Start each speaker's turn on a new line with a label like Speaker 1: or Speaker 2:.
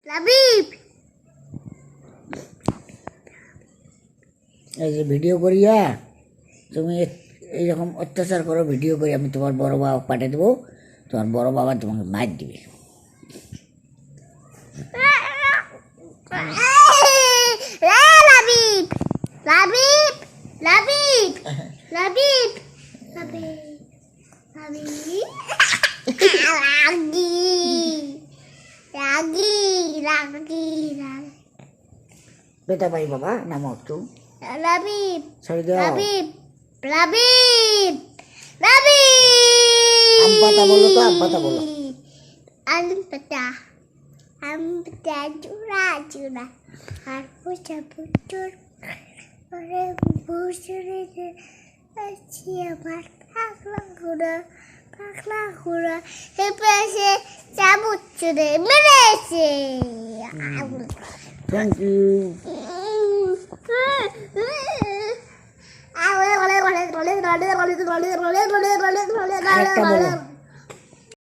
Speaker 1: লাবিব
Speaker 2: এই যে ভিডিও করিয়া তুমি এইরকম অত্যাচার করো, ভিডিও করি আমি তোমার বড় বাবা পাঠিয়ে দেবো, তোমার বড় বাবা তোমাকে মার দিবে।
Speaker 1: লাবিব লাবিব লাবিব লাবিব লাবিব লাবিব রাগি রাগি রাগি রাগি
Speaker 2: বেটা ভাই বাবা নামো একটু,
Speaker 1: লাবিব
Speaker 2: ছেড়ে দাও।
Speaker 1: লাবিব লাবিব লাবিব
Speaker 2: আম পাতা বলো তো, আম পাতা বলো।
Speaker 1: আম পাতা জুড়া জুড়া আর পুচা পুচুর করে বুঝরে আছি আমার পাখলা ঘোড়া এ পাশে চাবুক চুরে মেরেছে।
Speaker 2: Thank you. আরেকটা বলো।